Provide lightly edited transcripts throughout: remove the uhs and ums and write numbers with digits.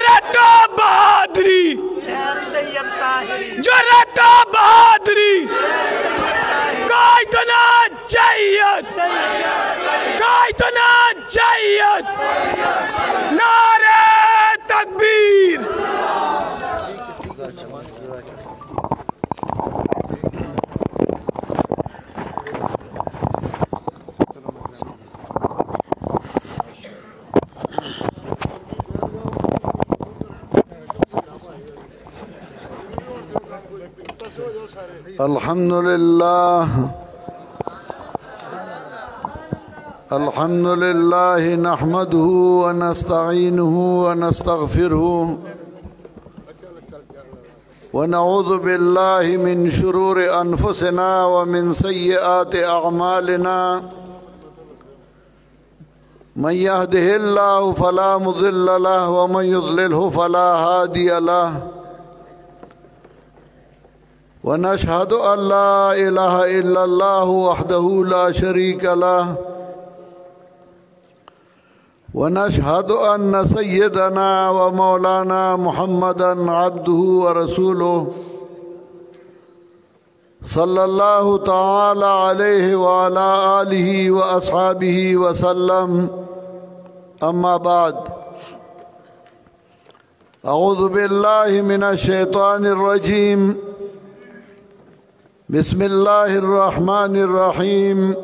رٹا بہادری جو رٹا بہادری قائدنا جیت قائدنا جیت نعرہ تکبیر الحمد لله نحمده ونستعينه ونستغفره ونعوذ بالله من شرور أنفسنا ومن سيئات أعمالنا من يهده الله فلا مضل له ومن يضلله فلا هادي له ونشهد أن لا إله إلا الله وحده لا شريك له ونشهد أن سيدنا ومولانا محمدًا عبده ورسوله صلى الله تعالى عليه وعلى آله وأصحابه وسلم أما بعد أعوذ بالله من الشيطان الرجيم بسم الله الرحمن الرحيم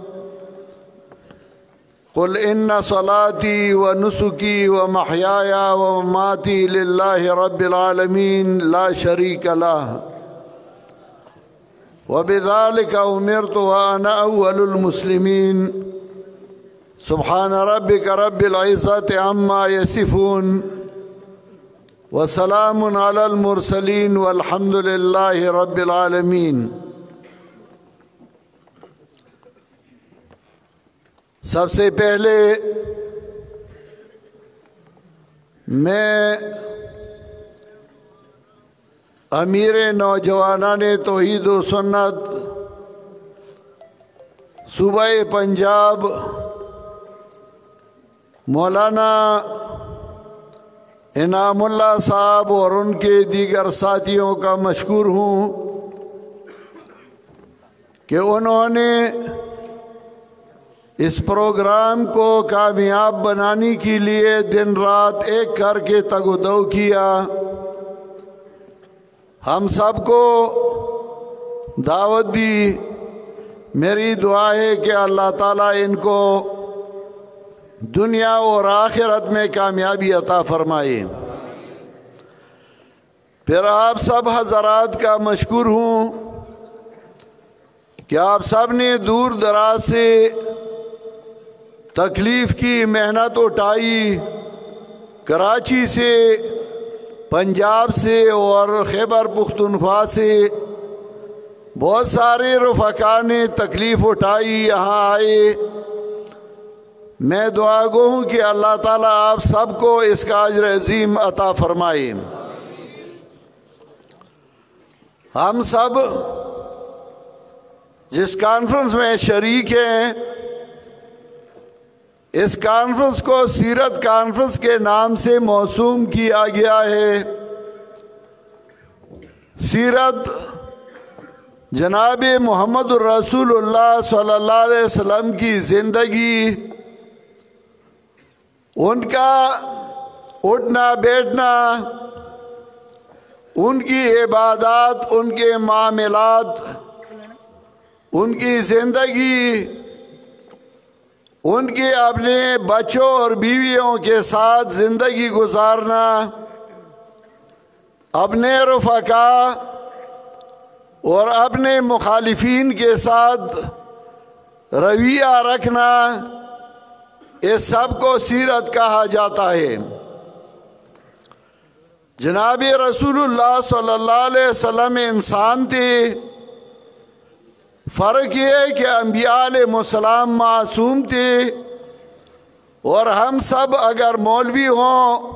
قل إن صلاتي ونسكي ومحياي ومماتي لله رب العالمين لا شريك له وبذلك أمرت وأنا أول المسلمين سبحان ربك رب العزة عما يصفون وسلام على المرسلين والحمد لله رب العالمين سب سے پہلے میں امیر نوجوانان توحید و سنت صوبہ پنجاب مولانا انعام اللہ صاحب اور ان کے دیگر ساتھیوں کا مشکور ہوں کہ انہوں نے اس پروگرام کو کامیاب بنانے کے لیے دن رات ایک کر کے تگ و دو کیا ہم سب کو دعوت دی میری دعا ہے کہ اللہ تعالیٰ ان کو دنیا اور آخرت میں کامیابی عطا فرمائے پھر آپ سب حضرات کا مشکور ہوں کہ آپ سب نے دور دراز سے تکلیف کی محنت اٹھائی کراچی سے پنجاب سے اور خیبر پختونخوا سے بہت سارے رفقا نے تکلیف اٹھائی یہاں آئے میں دعا گو ہوں کہ اللہ تعالیٰ آپ سب کو اس کا اجر عظیم عطا فرمائے ہم سب جس کانفرنس میں شریک ہیں اس کانفرنس کو سیرت کانفرنس کے نام سے موسوم کیا گیا ہے سیرت جناب محمد الرسول اللہ صلی اللہ علیہ وسلم کی زندگی ان کا اٹھنا بیٹھنا ان کی عبادات ان کے معاملات ان کی زندگی ان کے اپنے بچوں اور بیویوں کے ساتھ زندگی گزارنا اپنے رفقا اور اپنے مخالفین کے ساتھ رویہ رکھنا اس سب کو سیرت کہا جاتا ہے جناب رسول اللہ صلی اللہ علیہ وسلم انسان تھے فرق یہ ہے کہ انبیاء علیہ السلام معصوم تھے اور ہم سب اگر مولوی ہوں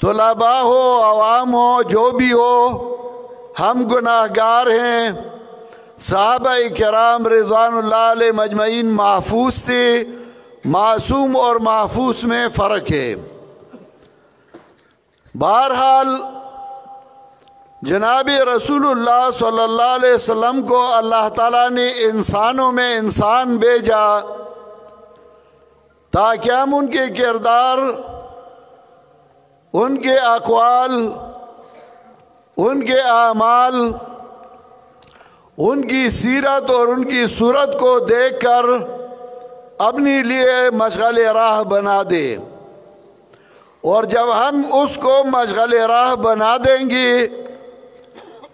طلباء ہو عوام ہو جو بھی ہو ہم گناہ گار ہیں صحابہ کرام رضوان اللہ علیہ مجمعین محفوظ تھے معصوم اور محفوظ میں فرق ہے بہرحال جناب رسول اللہ صلی اللہ علیہ وسلم کو اللہ تعالیٰ نے انسانوں میں انسان بھیجا تاکہ ہم ان کے کردار، ان کے اقوال، ان کے اعمال، ان کی سیرت اور ان کی صورت کو دیکھ کر اپنے لیے مشغل راہ بنا دیں، اور جب ہم اس کو مشغل راہ بنا دیں گے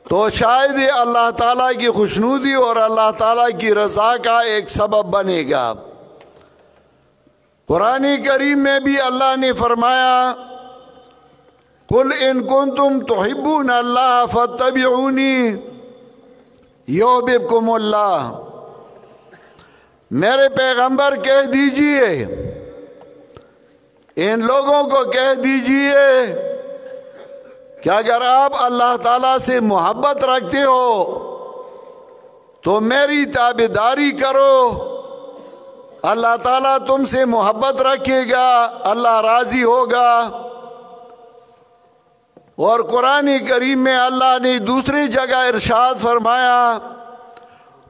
تو شاید یہ اللہ تعالیٰ کی خوشنودی اور اللہ تعالیٰ کی رضا کا ایک سبب بنے گا۔ قرآن کریم میں بھی اللہ نے فرمایا قُلْ إِن كُنتُمْ تُحِبُّونَ اللَّهَ فَاتَّبِعُونِي يُحْبِبْكُمُ اللَّهُ، میرے پیغمبر کہہ دیجئے، ان لوگوں کو کہہ دیجئے کہ اگر آپ اللہ تعالیٰ سے محبت رکھتے ہو تو میری تابعداری کرو، اللہ تعالیٰ تم سے محبت رکھے گا، اللہ راضی ہوگا۔ اور قرآن کریم میں اللہ نے دوسری جگہ ارشاد فرمایا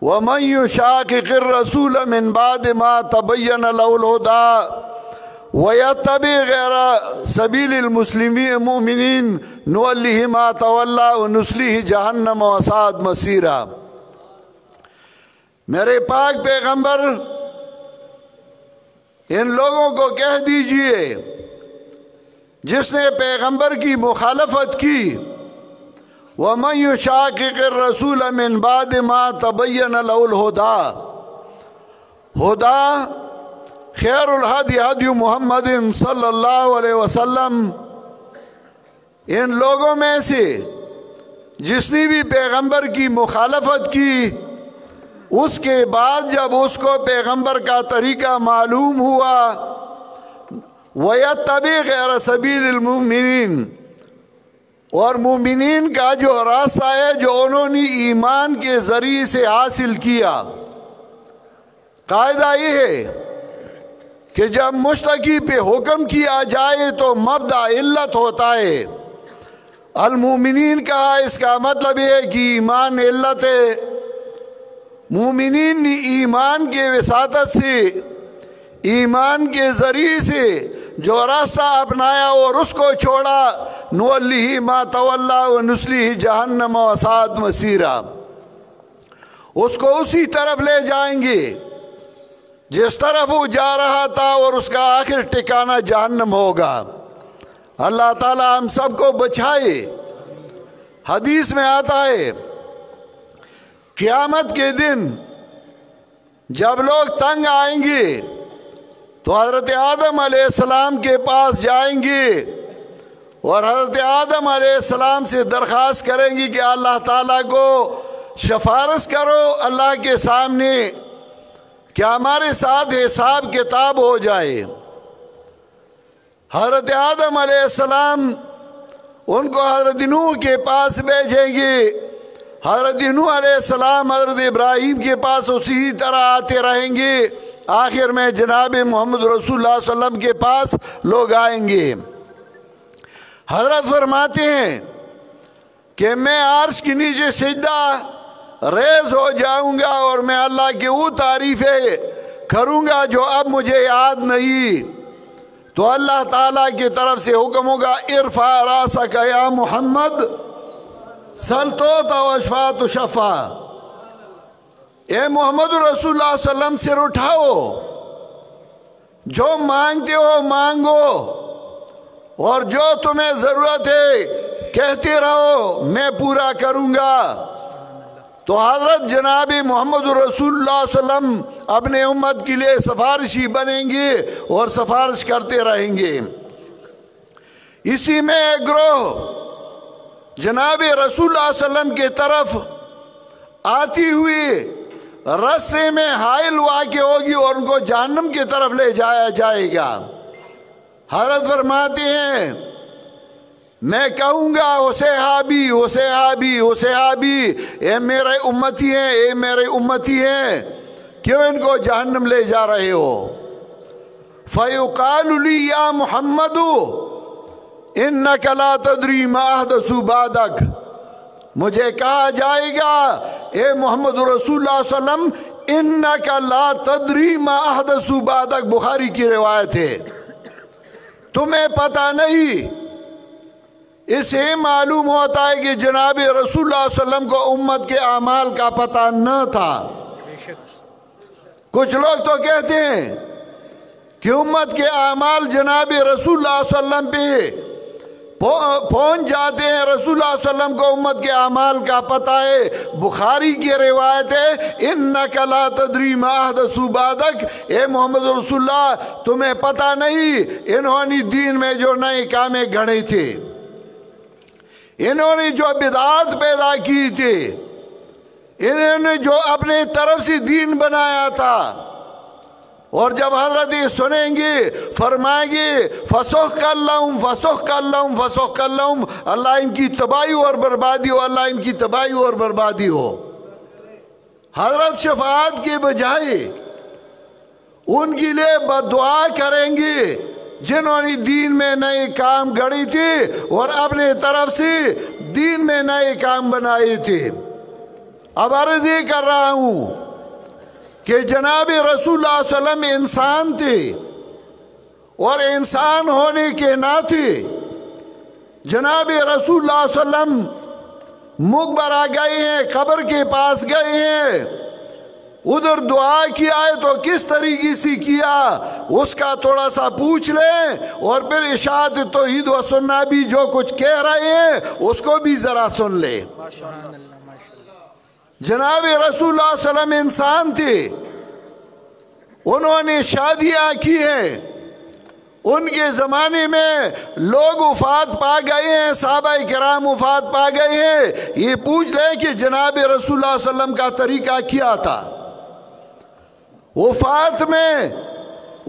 وَمَن يُشَاقِقِ الرَّسُولَ مِن بَعْدِ مَا تَبَيَّنَ لَهُ الْهُدَىٰ وَيَتَّبِعْ غَيْرَ سَبِيلِ الْمُؤْمِنِينَ نُوَلِّهِ مَا تَوَلَّىٰ وَنُصْلِهِ جَهَنَّمَ وَسَاءَتْ مَصِيرًا۔ میرے پاک پیغمبر ان لوگوں کو کہہ دیجئے جس نے پیغمبر کی مخالفت کی وَمَن يُشَاقِقِ الرَّسُولَ مِن بَعْدِ مَا تَبَيَّنَ لَهُ الْهُدَىٰ، ہدا خیر الہدی ہدی محمد صلی اللہ علیہ وسلم، ان لوگوں میں سے جس نے بھی پیغمبر کی مخالفت کی اس کے بعد جب اس کو پیغمبر کا طریقہ معلوم ہوا وَيَتَّبِعْ غَيْرَ سَبِيلِ الْمُؤْمِنِينَ، اور مومنین کا جو راستہ ہے جو انہوں نے ایمان کے ذریعے سے حاصل کیا۔ قاعدہ یہ ہے کہ جب مشتکی پہ حکم کیا جائے تو مبدأ علت ہوتا ہے۔ المومنین کا اس کا مطلب یہ ہے کہ ایمان علت ہے۔ مومنین نے ایمان کے وساطت سے، ایمان کے ذریعے سے جو راستہ اپنایا اور اس کو چھوڑا نُوَلِّهِ مَا تَوَلَّىٰ وَنُصْلِهِ جَهَنَّمَ وَسَاءَتْ مَصِيرًا، اس کو اسی طرف لے جائیں گے جس طرف وہ جا رہا تھا اور اس کا آخر ٹھکانہ جہنم ہوگا۔ اللہ تعالی ہم سب کو بچائے۔ حدیث میں آتا ہے قیامت کے دن جب لوگ تنگ آئیں گے تو حضرت آدم علیہ السلام کے پاس جائیں گے اور حضرت آدم علیہ السلام سے درخواست کریں گے کہ اللہ تعالیٰ کو سفارش کرو اللہ کے سامنے کہ ہمارے ساتھ حساب کتاب ہو جائے۔ حضرت آدم علیہ السلام ان کو حضرت نوح کے پاس بھیجیں گے، حضرت نوح علیہ السلام حضرت ابراہیم کے پاس اسی طرح آتے رہیں گے، آخر میں جناب محمد رسول اللہ صلی اللہ علیہ وسلم کے پاس لوگ آئیں گے۔ حضرت فرماتے ہیں کہ میں عرش کے نیچے سجدہ ریز ہو جاؤں گا اور میں اللہ کی وہ تعریفیں کروں گا جو اب مجھے یاد نہیں، تو اللہ تعالیٰ کی طرف سے حکم ہوگا ارفع راسک یا محمد سل تعطیٰ واشفع تشفع، اے محمد رسول اللہ صلی اللہ علیہ وسلم سر اٹھاؤ، جو مانگتے ہو مانگو اور جو تمہیں ضرورت ہے کہتے رہو میں پورا کروں گا۔ تو حضرت جناب محمد رسول اللہ صلی اللہ علیہ وسلم اپنے امت کے لیے سفارشی بنیں گے اور سفارش کرتے رہیں گے۔ اسی میں ایک گروہ جناب رسول اللہ صلی اللہ علیہ وسلم کی طرف آتی ہوئی راستے میں حائل واقع ہوگی اور ان کو جہنم کی طرف لے جایا جائے گا۔ حضرت فرماتے ہیں میں کہوں گا صحابی وہ صحابی وہ صحابی، اے میرے امتی ہیں اے میرے امتی ہیں، کیوں ان کو جہنم لے جا رہے ہو؟ فَيُقَالُ لِي يَا مُحَمَّدُ، انک لا تدری ما احدث بعدک، مجھے کہا جائے گا اے محمد رسول اللہ صلی اللہ علیہ وسلم انک لا تدری ما احدث بعدک، بخاری کی روایت ہے، تمہیں پتہ نہیں۔ اسے معلوم ہوتا ہے کہ جناب رسول اللہ صلی اللہ علیہ وسلم کو امت کے اعمال کا پتہ نہ تھا۔ کچھ لوگ تو کہتے ہیں کہ امت کے اعمال جناب رسول اللہ صلی اللہ علیہ وسلم پہ پہنچ جاتے ہیں، رسول اللہ صلی اللہ علیہ وسلم کو امت کے اعمال کا پتہ ہے۔ بخاری کی روایت ہے انک لا تدری ما احدث بعدک، اے محمد رسول اللہ تمہیں پتہ نہیں انہوں نے دین میں جو نئے کامیں گھڑے تھے، انہوں نے جو بدعات پیدا کی تھی، انہوں نے جو اپنے طرف سے دین بنایا تھا، اور جب حضرت سنیں گے فرمائیں گے فسحقا لہم فسحقا لہم فسحقا لہم، اللہ ان کی تباہی اور بربادی ہو، اللہ ان کی تباہی اور بربادی ہو۔ حضرت شفاعت کے بجائے ان کے لیے بد دعا کریں گے جنہوں نے دین میں نئے کام گھڑی تھے اور اپنے طرف سے دین میں نئے کام بنائے تھے۔ اب عرض یہ کر رہا ہوں کہ جناب رسول اللہ صلی اللہ علیہ وسلم انسان تھے، اور انسان ہونے کے ناطے جناب رسول اللہ صلی اللہ علیہ وسلم مقبرہ گئے ہیں، قبر کے پاس گئے ہیں، ادھر دعا کیا ہے تو کس طریقے سے کیا اس کا تھوڑا سا پوچھ لیں، اور پھر اشاعت توحید و سنہ بھی جو کچھ کہہ رہے ہیں اس کو بھی ذرا سن لیں۔ جناب رسول اللہ صلی اللہ علیہ وسلم انسان تھے، انہوں نے شادیاں کی ہیں، ان کے زمانے میں لوگ وفات پا گئے ہیں، صحابہ کرام وفات پا گئے ہیں، یہ پوچھ لیں کہ جناب رسول اللہ صلی اللہ علیہ وسلم کا طریقہ کیا تھا وفات میں،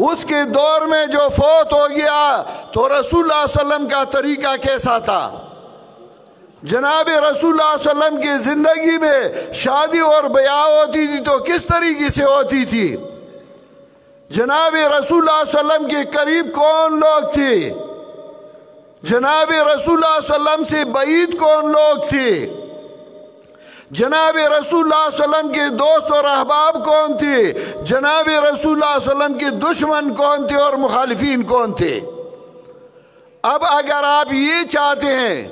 اس کے دور میں جو فوت ہو گیا تو رسول اللہ صلی اللہ علیہ وسلم کا طریقہ کیسا تھا۔ جناب رسول اللہ صلی اللہ علیہ وسلم کی زندگی میں شادی اور بیاہ ہوتی تھی تو کس طریقے سے ہوتی تھی، جناب رسول اللہ صلی اللہ علیہ وسلم کے قریب کون لوگ تھے، جناب رسول اللہ صلی اللہ علیہ وسلم سے بعید کون لوگ تھے، جناب رسول اللہ صلی اللہ علیہ وسلم کے دوست اور احباب کون تھے، جناب رسول اللہ صلی اللہ علیہ وسلم کے دشمن کون تھے اور مخالفین کون تھے۔ اب اگر آپ یہ چاہتے ہیں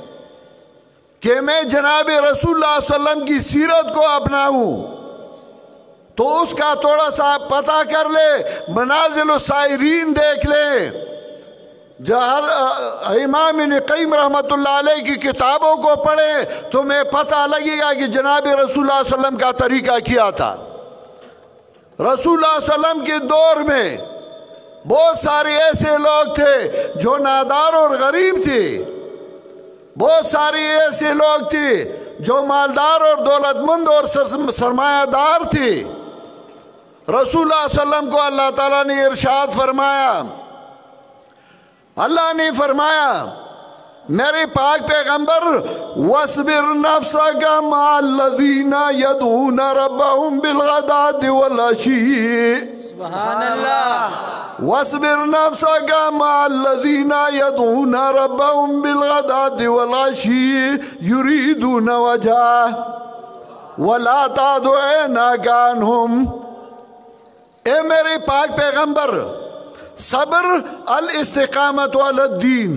کہ میں جناب رسول اللہ صلی اللہ علیہ وسلم کی سیرت کو اپناؤں تو اس کا تھوڑا سا پتہ کر لے، منازل السائرین دیکھ لیں، امام ابن قیم رحمۃ اللہ علیہ کی کتابوں کو پڑھیں، تمہیں پتہ لگے گا کہ جناب رسول اللہ صلی اللہ علیہ وسلم کا طریقہ کیا تھا۔ رسول اللہ صلی اللہ علیہ وسلم کے دور میں بہت سارے ایسے لوگ تھے جو نادار اور غریب تھے، بہت سارے ایسے لوگ تھے جو مالدار اور دولت مند اور سرمایہ دار تھے۔ رسول اللہ صلی اللہ علیہ وسلم کو اللہ تعالیٰ نے ارشاد فرمایا، اللہ نے فرمایا میرے پاک پیغمبر وَاصْبِرْ نَفْسَكَ مَعَ الَّذِينَ يَدْعُونَ رَبَّهُمْ بِالْغَدَاةِ وَالْعَشِيِّ سبحان اللہ۔ وَاصْبِرْ نَفْسَكَ مَعَ الَّذِينَ يَدْعُونَ رَبَّهُمْ بِالْغَدَاةِ وَالْعَشِيِّ يُرِيدُونَ وَجْهَهُ وَلَا تَعْدُ عَيْنَاكَ عَنْهُمْ۔ اے میرے پاک پیغمبر، صبر الاستقامت علی الدین،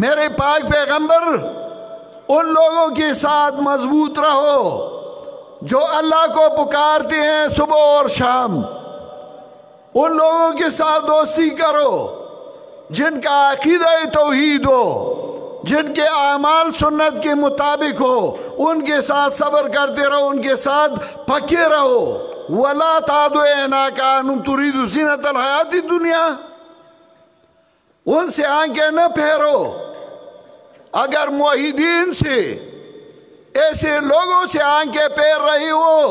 میرے پاک پیغمبر ان لوگوں کے ساتھ مضبوط رہو جو اللہ کو پکارتے ہیں صبح اور شام، ان لوگوں کے ساتھ دوستی کرو جن کا عقیدہ توحید ہو، جن کے اعمال سنت کے مطابق ہو، ان کے ساتھ صبر کرتے رہو، ان کے ساتھ پکے رہو۔ وَلَا تَعْدُ عَيْنَاكَ عَنْهُمْ تُرِيدُ زِينَةَ الْحَيَاةِ الدُّنْيَا، ان سے آنکھیں نہ پھیرو۔ اگر موحدین سے، ایسے لوگوں سے آنکھیں پھیر رہی ہو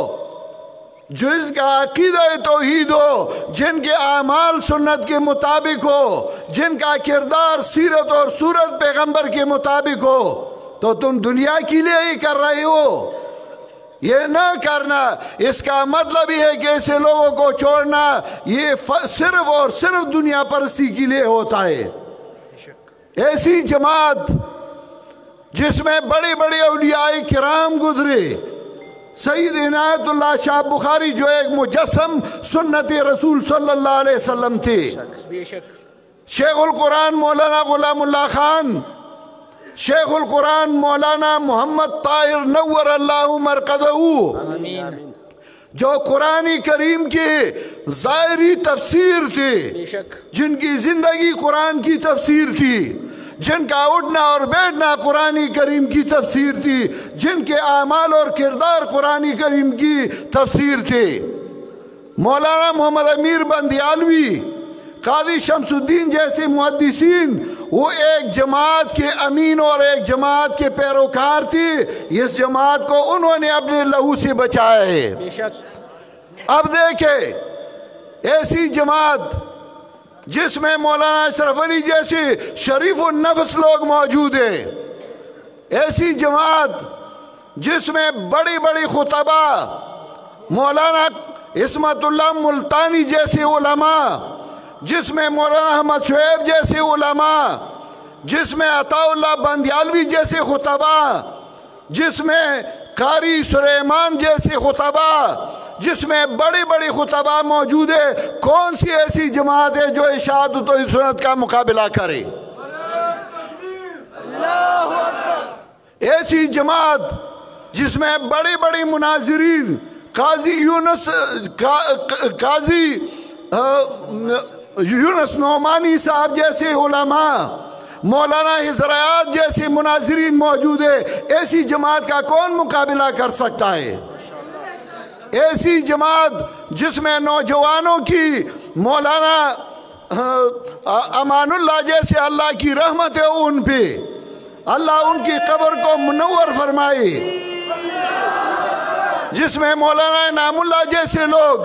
جس کا عقیدہ توحید ہو، جن کے اعمال سنت کے مطابق ہو، جن کا کردار سیرت اور صورت پیغمبر کے مطابق ہو، تو تم دنیا کے لیے ہی کر رہے ہو۔ یہ نہ کرنا، اس کا مطلب یہ ہے کہ ایسے لوگوں کو چھوڑنا یہ صرف اور صرف دنیا پرستی کے لیے ہوتا ہے۔ ایسی جماعت جس میں بڑے بڑے اولیاء کرام گزرے، سید عنایت اللہ شاہ بخاری جو ایک مجسم سنت رسول صلی اللہ علیہ وسلم تھے، شیخ القرآن مولانا غلام اللہ خان، شیخ القرآن مولانا محمد طاہر نور اللہ مرقدہ، جو قرآن کریم کے ظاہری تفسیر تھے، جن کی زندگی قرآن کی تفسیر تھی، جن کا اٹھنا اور بیٹھنا قرآن کریم کی تفسیر تھی، جن کے اعمال اور کردار قرآن کریم کی تفسیر تھے۔ مولانا محمد امیر بندیالوی، قاضی شمس الدین جیسے محدثین، وہ ایک جماعت کے امین اور ایک جماعت کے پیروکار تھے۔ اس جماعت کو انہوں نے اپنے لہو سے بچایا ہے۔ اب دیکھیں ایسی جماعت جس میں مولانا اشرف علی جیسے شریف النفس لوگ موجود ہیں، ایسی جماعت جس میں بڑی بڑی خطبہ، مولانا عصمت اللہ ملتانی جیسے علماء، جس میں مولانا احمد شعیب جیسے علماء، جس میں عطا اللہ بندیالوی جیسے خطبہ، جس میں قاری سلیمان جیسے خطبہ، جس میں بڑی بڑی خطبہ موجود ہے، کون سی ایسی جماعت ہے جو اشاعت و توحید سنت کا مقابلہ کرے؟ ایسی جماعت جس میں بڑی بڑی مناظرین، قاضی یونس نعمانی صاحب جیسے علماء، مولانا حضرات جیسے مناظرین موجود ہے، ایسی جماعت کا کون مقابلہ کر سکتا ہے؟ ایسی جماعت جس میں نوجوانوں کی، مولانا امان اللہ جیسے اللہ کی رحمت ہے ان پہ، اللہ ان کی قبر کو منور فرمائے، جس میں مولانا انعام اللہ جیسے لوگ،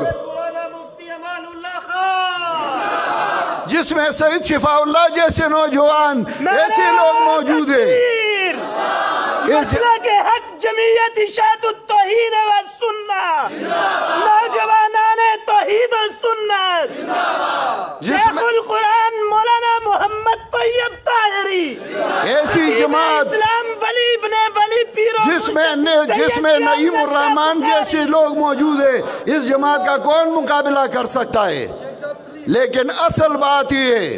جس میں سید شفاء اللہ جیسے نوجوان، ایسے لوگ موجود ہیں۔ مسلک حق جمعیت اشاعت التوحید و سنت، نوجوانان توحید و سنت، شیخ القرآن مولانا محمد طیب طاہری، ایسی جماعت اسلام ولی ابن ولی پیرو، جس میں نعیم الرحمن جیسے لوگ موجود ہیں، اس جماعت کا کون مقابلہ کر سکتا ہے؟ لیکن اصل بات یہ ہے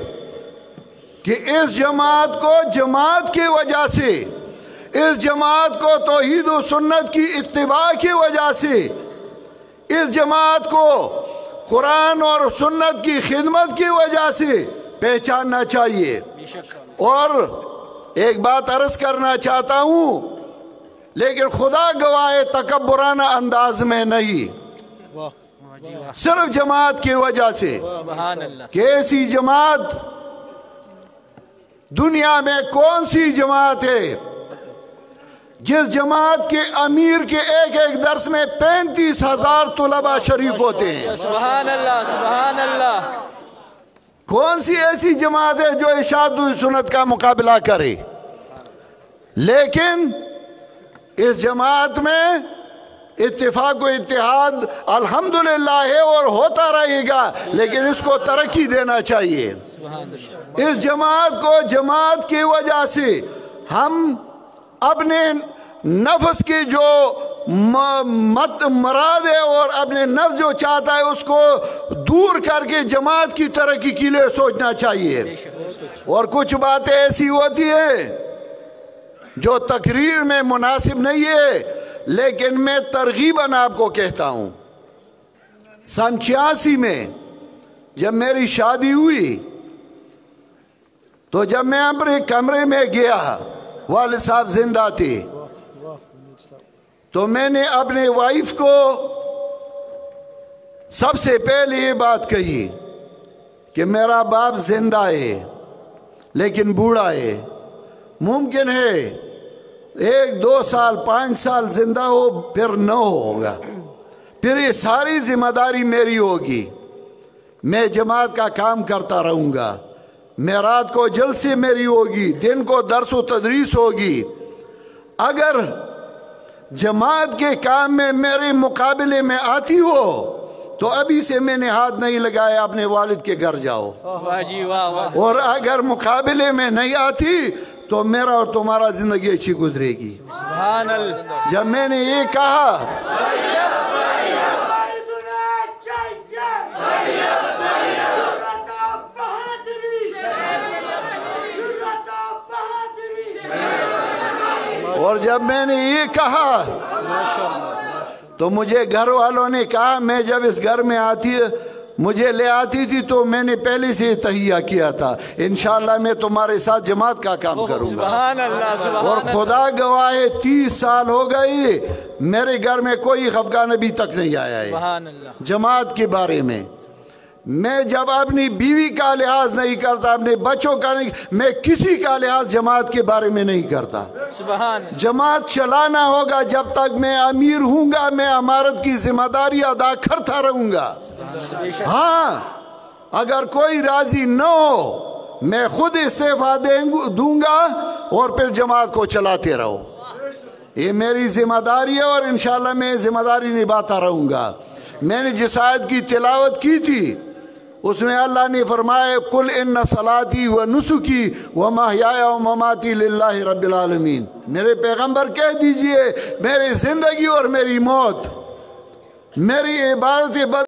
کہ اس جماعت کو جماعت کی وجہ سے، اس جماعت کو توحید و سنت کی اتباع کی وجہ سے، اس جماعت کو قرآن اور سنت کی خدمت کی وجہ سے پہچاننا چاہیے۔ اور ایک بات عرض کرنا چاہتا ہوں، لیکن خدا گواہ تکبرانہ انداز میں نہیں، صرف جماعت کی وجہ سے کہ ایسی جماعت دنیا میں کون سی جماعت ہے جس جماعت کے امیر کے ایک ایک درس میں 35,000 طلباء شریک ہوتے ہیں؟ سبحان اللہ، سبحان اللہ۔ کون سی ایسی جماعت ہے جو اشاعت و سنت کا مقابلہ کرے؟ لیکن اس جماعت میں اتفاق و اتحاد الحمدللہ ہے اور ہوتا رہے گا، لیکن اس کو ترقی دینا چاہیے۔ اس جماعت کو جماعت کی وجہ سے ہم اپنے نفس کی جو مراد ہے اور اپنے نفس جو چاہتا ہے اس کو دور کر کے جماعت کی ترقی کے لیے سوچنا چاہیے۔ اور کچھ باتیں ایسی ہوتی ہیں جو تقریر میں مناسب نہیں ہے، لیکن میں ترغیباً آپ کو کہتا ہوں۔ سن 86 میں جب میری شادی ہوئی تو جب میں اپنے کمرے میں گیا، والد صاحب زندہ تھے، تو میں نے اپنے وائف کو سب سے پہلے یہ بات کہی کہ میرا باپ زندہ ہے لیکن بوڑھا ہے، ممکن ہے 1 2 سال 5 سال زندہ ہو پھر نہ ہوگا، پھر یہ ساری ذمہ داری میری ہوگی، میں جماعت کا کام کرتا رہوں گا، میں رات کو جلسے میری ہوگی، دن کو درس و تدریس ہوگی، اگر جماعت کے کام میں میرے مقابلے میں آتی ہو تو ابھی سے میں نے ہاتھ نہیں لگایا، اپنے والد کے گھر جاؤ، واہ جی واہ واہ، اور اگر مقابلے میں نہیں آتی تو میرا اور تمہارا زندگی اچھی گزرے گی۔ سبحان اللہ، جب میں نے یہ کہا اور جب میں نے یہ کہا تو مجھے گھر والوں نے کہا، میں جب اس گھر میں مجھے لے آتی تھی تو میں نے پہلے سے تہیہ کیا تھا، انشاءاللہ میں تمہارے ساتھ جماعت کا کام کروں گا۔ سبحان اللہ، سبحان اور اللہ، خدا گواہ ہے 30 سال ہو گئی میرے گھر میں کوئی خفگان ابھی تک نہیں آیا ہے سبحان اللہ، جماعت کے بارے میں۔ میں جب اپنی بیوی کا لحاظ نہیں کرتا، اپنے بچوں کا نہیں، میں کسی کا لحاظ جماعت کے بارے میں نہیں کرتا۔ سبحان، جماعت چلانا ہوگا، جب تک میں امیر ہوں گا میں امارت کی ذمہ داری ادا کرتا رہوں گا۔ ہاں اگر کوئی راضی نہ ہو میں خود استعفیٰ دوں گا اور پھر جماعت کو چلاتے رہو، یہ میری ذمہ داری ہے اور انشاءاللہ میں ذمہ داری نبھاتا رہوں گا۔ میں نے جس آیت کی تلاوت کی تھی اس میں اللہ نے فرمایا قل ان صلاتی و نسکی و محیای و مماتی للہ رب العالمین، میرے پیغمبر کہہ دیجئے میری زندگی اور میری موت، میری عبادت